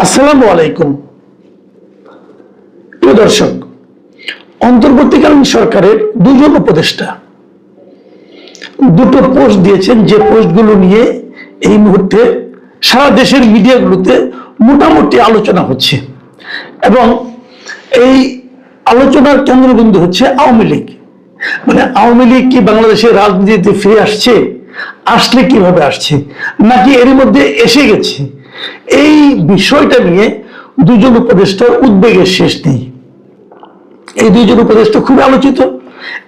আসসালামু আলাইকুম। প্রিয় দর্শক, অন্তর্বর্তীকালীন সরকারের দুজন উপদেষ্টা দুটো পোস্ট দিয়েছেন, যে পোস্টগুলো নিয়ে এই মুহূর্তে সারা দেশের মিডিয়াগুলোতে মোটামুটি আলোচনা হচ্ছে এবং এই আলোচনার কেন্দ্রবিন্দু হচ্ছে আওয়ামী লীগ। মানে আওয়ামী লীগ কি বাংলাদেশের রাজনীতিতে ফিরে আসছে, আসলে কিভাবে আসছে, নাকি এর মধ্যে এসে গেছে? এই বিষয়টা নিয়ে দুজন উপদেষ্টার উদ্বেগের শেষ নেই। এই দুইজন উপদেষ্টা খুবই আলোচিত।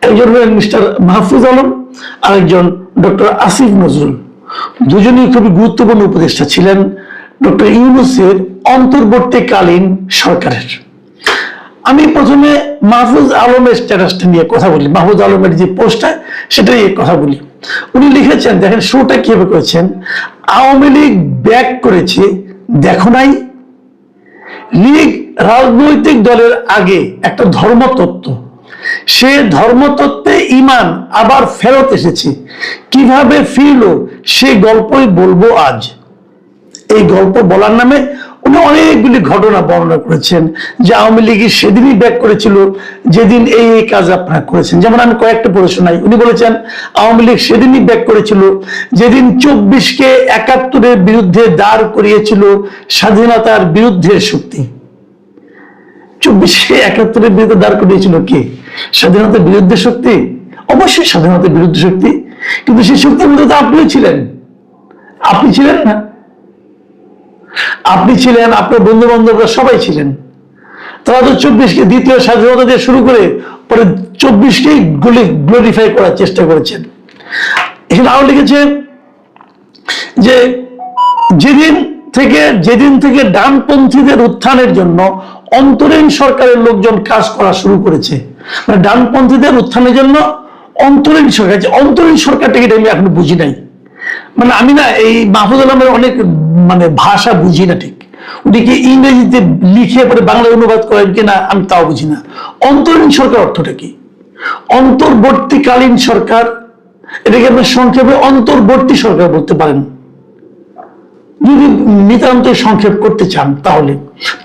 একজন হলেন মিস্টার মাহফুজ আলম, আরেকজন ডক্টর আসিফ নজরুল। দুজনেই খুবই গুরুত্বপূর্ণ উপদেষ্টা ছিলেন ডক্টর ইউনূসের অন্তর্বর্তীকালীন সরকারের। আমি প্রথমে মাহফুজ আলমের স্ট্যাটাসটা নিয়ে কথা বলি, মাহফুজ আলমের যে পোস্টটা সেটা নিয়ে কথা বলি। উনি লিখেছেন, দেখেন শোটা কিভাবে করেছেন, আওয়ামী লীগ ব্যাক করেছে, দেখো নাই? লীগ রাজনৈতিক দলের আগে একটা ধর্মতত্ত্ব, সে ধর্মতত্ত্বে ঈমান আবার ফেরত এসেছে। কিভাবে ফিরলো সে গল্পই বলবো আজ। এই গল্প বলার নামে উনি অনেকগুলি ঘটনা বর্ণনা করেছেন যে আওয়ামী লীগ সেদিনই ব্যাক করেছিল যেদিন এই কাজ আপনারা করেছেন। যেমন আমি কয়েকটা পড়ে শোনাই। উনি বলেছেন আওয়ামী লীগ সেদিনই ব্যাক করেছিল যেদিন 24কে 71-এর বিরুদ্ধে দাঁড় করিয়েছিল স্বাধীনতার বিরুদ্ধে শক্তি। 24কে 71-এর বিরুদ্ধে দাঁড় করিয়েছিল কে? স্বাধীনতার বিরুদ্ধে শক্তি? অবশ্যই স্বাধীনতার বিরুদ্ধে শক্তি, কিন্তু সেই শক্তির মধ্যে তো আপনিও ছিলেন। আপনি ছিলেন না? আপনি ছিলেন, আপনার বন্ধু বান্ধবরা সবাই ছিলেন। তারা তো 24কে দ্বিতীয় স্বাধীনতা দিয়ে শুরু করে পরে 24কেই গ্লোরিফাই করার চেষ্টা করেছেন। এখানে আরো লিখেছে যে যেদিন থেকে ডানপন্থীদের উত্থানের জন্য অন্তরীণ সরকারের লোকজন কাজ করা শুরু করেছে। মানে ডানপন্থীদের উত্থানের জন্য অন্তরীণ সরকার, অন্তরীণ সরকারটাকে আমি এখন বুঝি নাই। মানে আমি না এই মাহফুজ আলমের অনেক ভাষা বুঝি না ঠিক। উনি কি ইংরেজিতে লিখে পরে বাংলায় অনুবাদ করেন কিনা আমি তাও বুঝি না। অন্তরীণ সরকার অর্থটা কি? অন্তর্বর্তীকালীন সরকার, এটাকে আপনি সংক্ষেপে অন্তর্বর্তী সরকার বলতে পারেন যদি নিতান্ত সংক্ষেপ করতে চান, তাহলে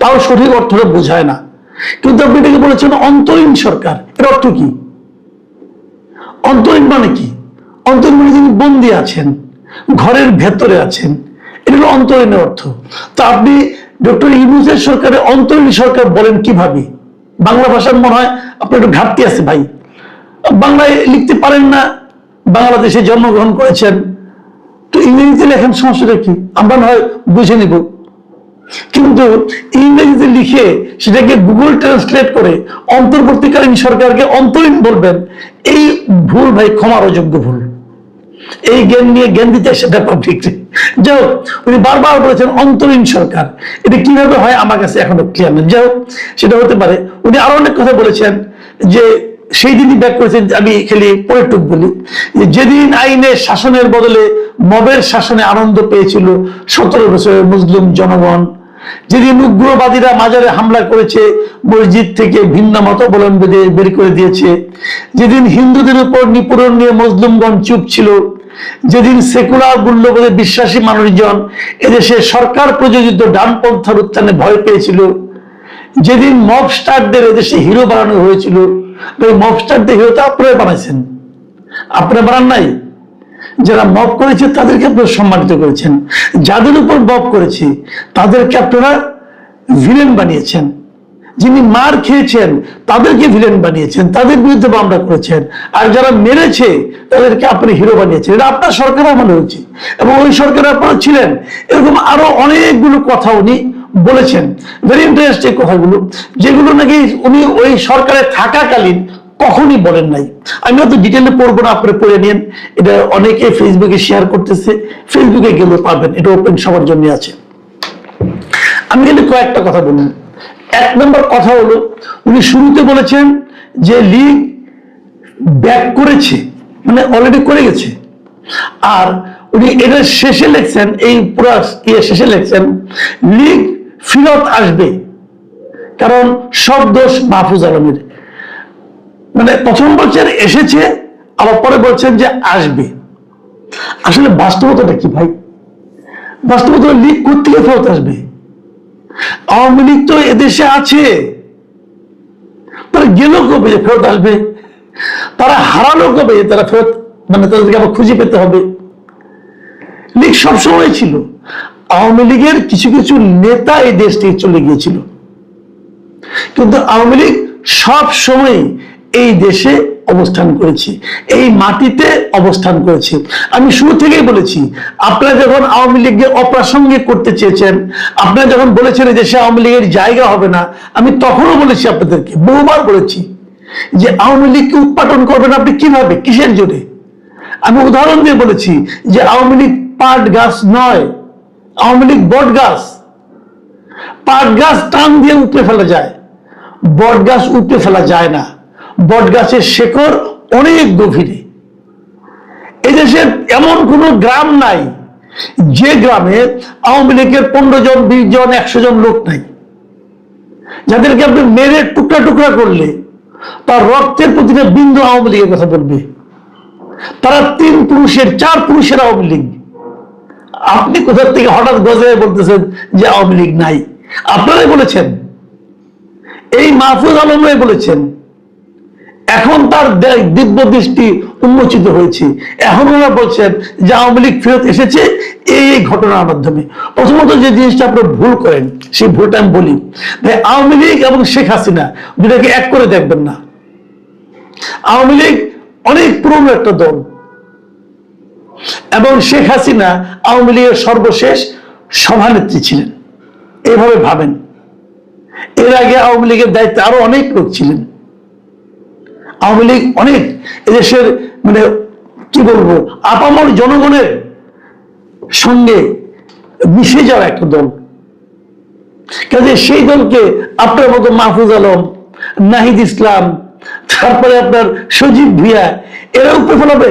তাও সঠিক অর্থটা বোঝায় না। কিন্তু আপনি এটাকে বলেছেন অন্তরীণ সরকার, এর অর্থ কি? অন্তরীণ মানে কি? অন্তরীণ মানে যিনি বন্দী আছেন, ঘরের ভেতরে আছেন, এটা হলো অন্তরীণের অর্থ। তো আপনি ডক্টর ইউনূসের সরকারে অন্তরীণ সরকার বলেন কিভাবে? বাংলা ভাষার মনে হয় আপনার একটু ঘাটতি আছে ভাই, বাংলায় লিখতে পারেন না, বাংলাদেশে জন্মগ্রহণ করেছেন, তো ইংরেজিতে লেখেন, সমস্যাটা কি? আমরা না হয় বুঝে নিব। কিন্তু ইংরেজিতে লিখে সেটাকে গুগল ট্রান্সলেট করে অন্তর্বর্তীকালীন সরকারকে অন্তরীণ বলবেন, এই ভুল ভাই ক্ষমার অযোগ্য ভুল। এই জ্ঞান নিয়ে জ্ঞান দিতে সেটা পাবলিক। যাই হোক, উনি বারবার বলেছেন অন্তরীণ সরকার, এটা কিভাবে হয় আমার কাছে এখনো ক্লিয়ার নেই। যাই হোক, সেটা হতে পারে। উনি আরো অনেক কথা বলেছেন যে সেই দিনই ব্যাক করেছেন। আমি খালি পরেটুক বলি, যেদিন আইনের শাসনের বদলে মবের শাসনে আনন্দ পেয়েছিল 17 বছরের মুসলিম জনগণ, যেদিন উগ্রবাদীরা মাজারে হামলা করেছে, মসজিদ থেকে ভিন্ন মতাবলম্বীদের বের করে দিয়েছে, যেদিন হিন্দুদের উপর নিপীড়ন নিয়ে মুসলিমগণ চুপ ছিল, যেদিন সেকুলার মূল্যবোধে বিশ্বাসী মানুষজন এদেশে সরকার প্রযোজিত ডানপন্থার উত্থানে ভয় পেয়েছিল, যেদিন মবস্টারদের এদেশে হিরো বানানো হয়েছিল। মবস্টারদের হিরো তো আপনারা বানাইছেন, আপনারা বানান নাই। যারা মব করেছে তাদেরকে আপনারা সম্মানিত করেছেন, যাদের উপর মব করেছে তাদেরকে আপনারা ভিলেন বানিয়েছেন, যিনি মার খেয়েছেন তাদেরকে ভিলেন বানিয়েছেন, তাদের বিরুদ্ধে মামলা করেছেন, আর যারা মেরেছে তাদেরকে আপনি হিরো বানিয়েছেন। এটা আপনার সরকার আমলে হয়েছে এবং ওই সরকারে আপনারা ছিলেন। এরকম আরো অনেকগুলো কথা উনি বলেছেন, ভেরি ইন্টারেস্টিং কথাগুলো, যেগুলো নাকি উনি ওই সরকারে থাকাকালীন কখনই বলেন নাই। আমি হয়তো ডিটেলে পড়বো না, আপনি পড়ে নিন। এটা অনেকে ফেসবুকে শেয়ার করতেছে, ফেসবুকে গেলেও পাবেন, এটা ওপেন সবার জন্য আছে। আমি কিন্তু কয়েকটা কথা বলবো। 1 নম্বর কথা হলো, উনি শুরুতে বলেছেন যে লীগ ব্যাক করেছে, মানে অলরেডি করে গেছে। আর উনি এটা শেষে লিখছেন, এই পুরো শেষে লিখছেন লীগ ফিরত আসবে, কারণ সব দোষ মাহফুজ আলমের। মানে প্রথম বলছেন এসেছে, আবার পরে বলছেন যে আসবে। আসলে বাস্তবতাটা কি ভাই? বাস্তবতা লীগ কোথেকে ফেরত আসবে? আওয়ামী লীগ তো এদেশে আছে, তারা গেল কবে যে ফেরত আসবে? তারা হারালো কবে যে তারা ফেরত, মানে তাদেরকে আবার খুঁজে পেতে হবে? লীগ সবসময় ছিল। আওয়ামী লীগের কিছু কিছু নেতা এই দেশ থেকে চলে গিয়েছিল, কিন্তু আওয়ামী লীগ সব সময় এই দেশে অবস্থান করেছে, এই মাটিতে অবস্থান করেছে। আমি শুরু থেকেই বলেছি, আপনারা যখন আওয়ামী লীগকে অপ্রাসঙ্গিক করতে চেয়েছেন, আপনারা যখন বলেছেন দেশে আওয়ামী লীগের জায়গা হবে না, আমি তখনও বলেছি, আপনাদেরকে বহুবার বলেছি যে আওয়ামী লীগকে উৎপাদন করবেন আপনি কিভাবে, কিসের জোরে? আমি উদাহরণ দিয়ে বলেছি যে আওয়ামী লীগ পাট গাছ নয়, আওয়ামী লীগ বট গাছ। পাট গাছ টান দিয়ে উপড়ে ফেলা যায়, বট গাছ উপড়ে ফেলা যায় না। বট গাছের শেকড় অনেক গভীরে। এদেশের এমন কোন গ্রাম নাই যে গ্রামে আওয়ামী লীগের 15 জন, 20 জন, 100 জন লোক নাই, যাদেরকে আপনি মেরে টুকরা টুকরা করলে তার রক্তের প্রতিটা বিন্দু আওয়ামী লীগের কথা বলবে। তারা 3 পুরুষের 4 পুরুষের আওয়ামী লীগ। আপনি কোথা থেকে হঠাৎ গজে বলতেছেন যে আওয়ামী লীগ নাই? আপনারাই বলেছেন, এই মাহফুজ আলমরাই বলেছেন। এখন তার দিব্য দৃষ্টি উন্মোচিত হয়েছে, এখন ওরা বলছেন যে আওয়ামী লীগ ফেরত এসেছে এই ঘটনার মাধ্যমে। প্রথমত যে জিনিসটা আপনারা ভুল করেন, সেই ভুলটা আমি বলি, আওয়ামী লীগ এবং শেখ হাসিনা দুটাকে এক করে দেখবেন না। আওয়ামী লীগ অনেক পুরনো একটা দল, এবং শেখ হাসিনা আওয়ামী লীগের সর্বশেষ সভানেত্রী ছিলেন, এইভাবে ভাবেন। এর আগে আওয়ামী লীগের দায়িত্বে আরো অনেক লোক ছিলেন। আওয়ামী লীগ অনেক এদেশের, মানে কি বলবো, আপামর জনগণের সঙ্গে মিশে যাওয়া একটা দল। কাজে সেই দলকে আপনার মতো মাহফুজ আলম, নাহিদ ইসলাম, তারপরে আপনার সজীব ভুইয়া, এরা উপরে ফেলাবে?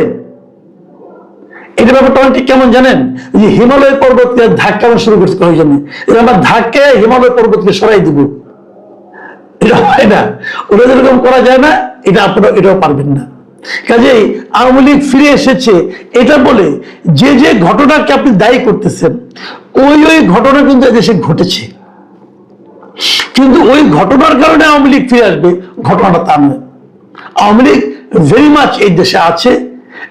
এটা ব্যাপারটা অনেকটা কেমন জানেন, যে হিমালয় পর্বতকে ধাক্কা শুরু করতে হয় জন্য, এরা আমরা ধাক্কায় হিমালয় পর্বতকে সরাই দিব। এটা হয় না, ওরা যেরকম করা যায় না, এটা আপনারা এটাও পারবেন না। কাজেই আওয়ামী লীগ ফিরে এসেছে এটা বলে যে যে ঘটনাকে আপনি দায়ী করতেছেন, ওই ওই ঘটনা কিন্তু দেশে ঘটেছে, কিন্তু ওই ঘটনার কারণে আওয়ামী লীগ ফিরে আসবে ঘটনাটা তা নয়। আওয়ামী লীগ ভেরি মাচ এই দেশে আছে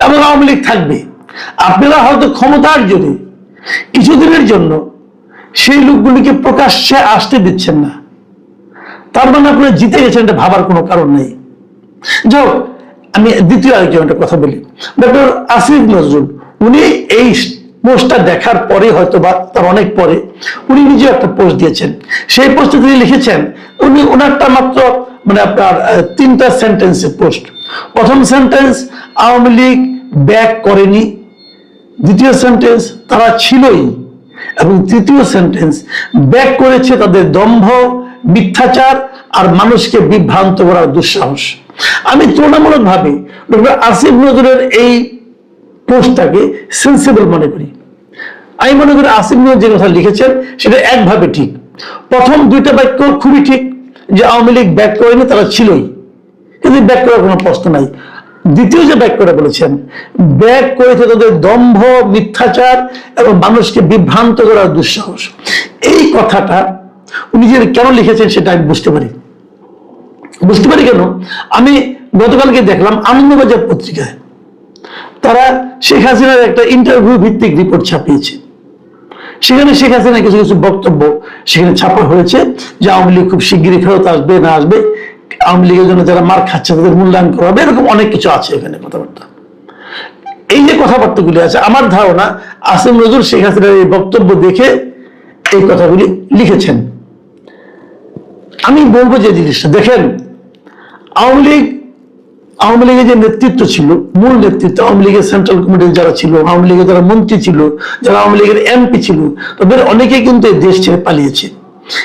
এবং আওয়ামী লীগ থাকবে। আপনারা হয়তো ক্ষমতার জোরে কিছুদিনের জন্য সেই লোকগুলিকে প্রকাশ্যে আসতে দিচ্ছেন না, তার মানে আপনারা জিতে গেছেন, এটা ভাবার কোনো কারণ নেই। যাও, আমি দ্বিতীয় আরেকজন একটা কথা বলি। ডক্টর আসিফ নজরুল, উনি এই পোস্টটা দেখার পরে, হয়তো বা তার অনেক পরে, উনি নিজে একটা পোস্ট দিয়েছেন। সেই পোস্টে তিনি লিখেছেন, উনি ওনারটা মাত্র মানে আপনার 3টা সেন্টেন্সের পোস্ট। প্রথম সেন্টেন্স, আওয়ামী লীগ ব্যাক করেনি। দ্বিতীয় সেন্টেন্স, তারা ছিলই। এবং তৃতীয় সেন্টেন্স, ব্যাক করেছে তাদের দম্ভ, মিথ্যাচার আর মানুষকে বিভ্রান্ত করার দুঃসাহস। আমি তুলনামূলক ভাবে ডক্টর আসিফ নজরুলের এই পোস্টটাকে সেন্সিবল মনে করি। আমি মনে করি আসিফ নজরুল যে কথা লিখেছেন সেটা একভাবে ঠিক। প্রথম 2টা বাক্য খুবই ঠিক, যে আওয়ামী লীগ ব্যাক করেনি, তারা ছিলই, কিন্তু ব্যাক করার কোনো প্রশ্ন নাই। দ্বিতীয় যে বাক্যটা বলেছেন, ব্যাক করেছে তাদের দম্ভ, মিথ্যাচার এবং মানুষকে বিভ্রান্ত করার দুঃসাহস, এই কথাটা উনি যে কেন লিখেছেন সেটা আমি বুঝতে পারি কেন। আমি গতকালকে দেখলাম আনন্দবাজার পত্রিকায় তারা শেখ হাসিনার একটা ইন্টারভিউ ভিত্তিক রিপোর্ট ছাপিয়েছে। সেখানে শেখ হাসিনার কিছু কিছু বক্তব্য সেখানে ছাপা হয়েছে, যে আওয়ামী লীগ খুব শিগগিরই ফেরত আসবে, না আসবে, আওয়ামী লীগের জন্য যারা মার খাচ্ছে তাদের মূল্যায়ন করা হবে, এরকম অনেক কিছু আছে এখানে কথাবার্তা। এই যে কথাবার্তাগুলি আছে, আমার ধারণা আসিফ নজরুল শেখ হাসিনার এই বক্তব্য দেখে এই কথাগুলি লিখেছেন। আমি বলবো যে জিনিসটা দেখেন, আওয়ামী লীগের যে নেতৃত্ব ছিল, মূল নেতৃত্ব, আওয়ামী লীগের সেন্ট্রাল কমিটির যারা ছিল, আওয়ামী লীগের যারা মন্ত্রী ছিল, যারা আওয়ামী লীগের এমপি ছিল, তাদের অনেকেই কিন্তু এই দেশ ছেড়ে পালিয়েছে।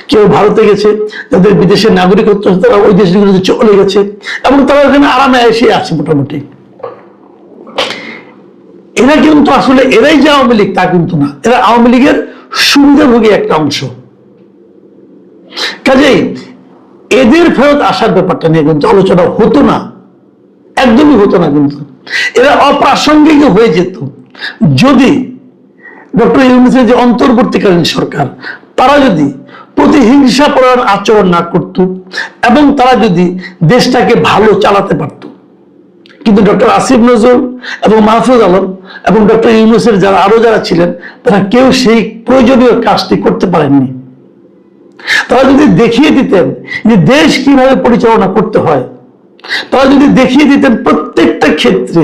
কেউ ভারতে গেছে, যাদের বিদেশের নাগরিকত্ব তারা ওই দেশগুলোতে চলে গেছে, এবং তারা ওখানে আরামে এসে আছে মোটামুটি। এরা কিন্তু আসলে এরাই যে আওয়ামী লীগ তা কিন্তু না, এরা আওয়ামী লীগের সুবিধাভোগী একটা অংশ। কাজেই এদের ফেরত আসার ব্যাপারটা নিয়ে কিন্তু আলোচনা হতো না, একদমই হতো না। কিন্তু এরা অপ্রাসঙ্গিক হয়ে যেত যদি ডক্টর ইউনূসের যে অন্তর্বর্তীকালীন সরকার, তারা যদি প্রতিহিংসাপরায়ণ আচরণ না করত এবং তারা যদি দেশটাকে ভালো চালাতে পারত। কিন্তু ডক্টর আসিফ নজরুল এবং মাহফুজ আলম এবং ডক্টর ইউনূসের যারা ছিলেন, তারা কেউ সেই প্রয়োজনীয় কাজটি করতে পারেননি। তারা যদি দেখিয়ে দিতেন যে দেশ কিভাবে পরিচালনা করতে হয়, তারা যদি দেখিয়ে দিতেন প্রত্যেকটা ক্ষেত্রে,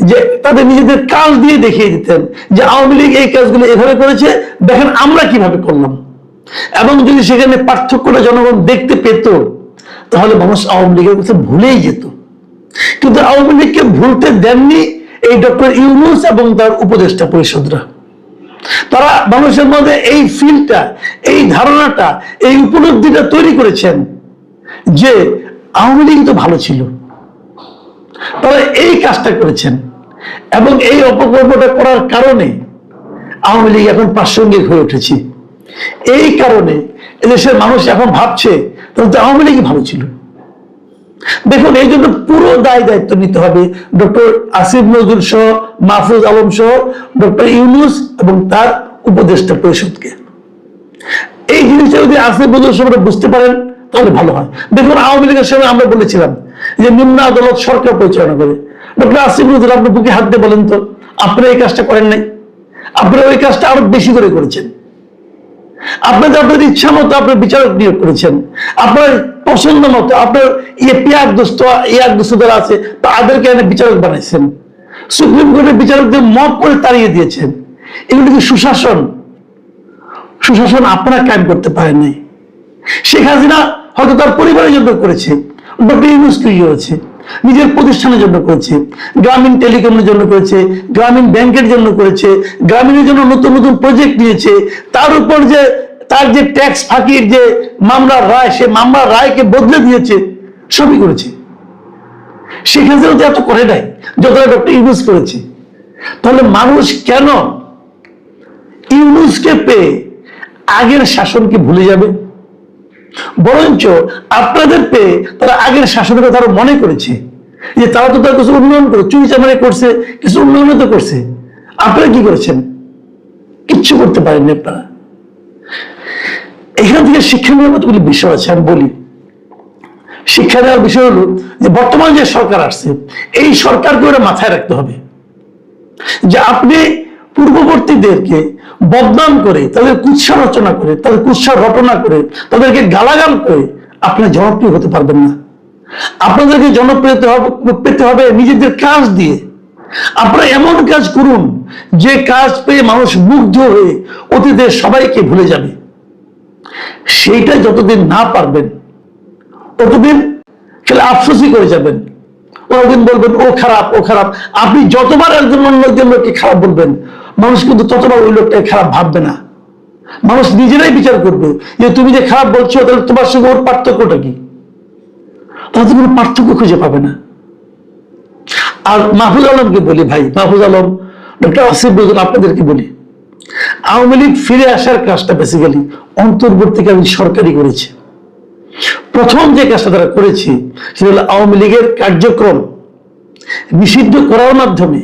যে তাদের নিজেদের কাজ দিয়ে দেখিয়ে দিতেন যে আওয়ামী লীগ এই কাজগুলো এভাবে করেছে, দেখেন আমরা কিভাবে করলাম, এবং যদি সেখানে পার্থক্যটা জনগণ দেখতে পেত, তাহলে মানুষ আওয়ামী লীগের কথা ভুলেই যেত। কিন্তু আওয়ামী লীগকে ভুলতে দেননি এই ডক্টর ইউনূস এবং তার উপদেষ্টা পরিষদরা। তারা মানুষের মধ্যে এই ফিলটা, এই ধারণাটা, এই উপলব্ধিটা তৈরি করেছেন যে আওয়ামী লীগ তো ভালো ছিল। তারা এই কাজটা করেছেন এবং এই অপকর্মটা করার কারণে আওয়ামী লীগ এখন প্রাসঙ্গিক হয়ে উঠেছে। এই কারণে এদেশের মানুষ এখন ভাবছে তাহলে আওয়ামী লীগই ভালো ছিল। দেখুন, এই জন্য পুরো দায়িত্ব নিতে হবে ডক্টর আসিফ নজরুল সহ, মাহফুজ আলম সহ, ডক্টর ইউনূস এবং তার উপদেষ্টা পরিষদকে। এই জিনিসটা যদি আসিফ নজরুল সহ বুঝতে পারেন তাহলে ভালো হয়। দেখুন, আওয়ামী লীগের সময় আমরা বলেছিলাম যে নিম্ন আদালত সরকার পরিচালনা করে। ডক্টর আসিফ নজরুল, আপনি বুকে হাত দিয়ে বলেন তো, আপনারা এই কাজটা করেন নাই? আপনারা ওই কাজটা আরো বেশি করে করেছেন। আপনাদের ইচ্ছা মতো আপনার বিচারক নিয়োগ করেছেন, আপনার পছন্দ মতো আপনার ইয়াক যারা আছে তাদেরকে এনে বিচারক বানাইছেন, সুপ্রিম কোর্টের বিচারকদের মত করে তাড়িয়ে দিয়েছেন। এগুলো কি সুশাসন? সুশাসন আপনারা কায়েম করতে পারেন নাই। শেখ হাসিনা হয়তো তার পরিবারের জন্য করেছে, ডক্টর ইউনূস কি করেছে? নিজের প্রতিষ্ঠানের জন্য করেছে, গ্রামীণ টেলিকমের জন্য করেছে, গ্রামীণ ব্যাংকের জন্য করেছে, গ্রামীণের জন্য নতুন নতুন প্রজেক্ট নিয়েছে। তার উপর যে তার যে ট্যাক্স ফাঁকির যে মামলার রায়, সে মামলার রায়কে বদলে দিয়েছে, সবই করেছে। শেখ হাসিনা তো এত করে নাই যতটা ডক্টর ইউনূস করেছে। তাহলে মানুষ কেন ইউনূসকে পেয়ে আগের শাসনকে ভুলে যাবে? বরঞ্চ আপনাদের পেয়ে তারা আগের শাসনের কথা আরো মনে করেছে যে তারা তো তার কিছু উন্নয়ন করে, চুরি চামারি করছে, কিছু উন্নয়ন তো করছে। আপনারা কি করেছেন? কিচ্ছু করতে পারেননি আপনারা। এখান থেকে শিক্ষা নেওয়ার মতগুলি বিষয় আছে, আমি বলি। শিক্ষা নেওয়ার বিষয় হলো যে বর্তমান যে সরকার আসছে, এই সরকারকে ওরা মাথায় রাখতে হবে যে আপনি পূর্ববর্তীদেরকে বদনাম করে, তাদের কুৎসা রচনা করে, তাদের কুৎসা রটনা করে, তাদেরকে গালাগাল করে আপনি জনপ্রিয় হতে পারবেন না। আপনাদেরকে জনপ্রিয় পেতে হবে নিজেদের কাজ দিয়ে। আপনারা এমন কাজ করুন যে কাজ পেয়ে মানুষ মুগ্ধ হয়ে অতীতের সবাইকে ভুলে যাবে। সেইটা যতদিন না পারবেন ততদিন খেলে আফসোসই করে যাবেন। ওদিন বলবেন ও খারাপ, ও খারাপ। আপনি যতবার একজন অন্য একজন লোককে খারাপ বলবেন, মানুষ কিন্তু ততবার ওই লোকটাকে খারাপ ভাববে না। মানুষ নিজেরাই বিচার করবে যে তুমি যে খারাপ বলছো, তাহলে তোমার সঙ্গে ওর পার্থক্যটা কি? তাহলে কোনো পার্থক্য খুঁজে পাবে না। আর মাহফুজ আলমকে বলি, ভাই মাহফুজ আলম, ডক্টর আসিফ নজরুল, আপনাদেরকে বলি, আওয়ামী লীগ ফিরে আসার কাজটা বেসিক্যালি অন্তর্বর্তীকালীন সরকারই করেছে। প্রথম যে কাজটা তারা করেছে সেটা হলো আওয়ামী লীগের কার্যক্রম নিষিদ্ধ করার মাধ্যমে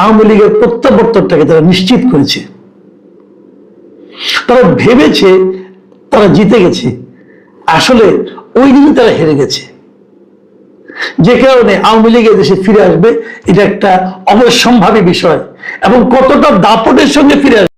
আওয়ামী লীগের প্রত্যাবর্তনটাকে তারা নিশ্চিত করেছে। তারা ভেবেছে তারা জিতে গেছে, আসলে ওই দিনই তারা হেরে গেছে। যে কারণে আওয়ামী লীগ দেশে ফিরে আসবে এটা একটা অবশ্যম্ভাবী বিষয়, এবং কতটা দাপটের সঙ্গে ফিরে আসবে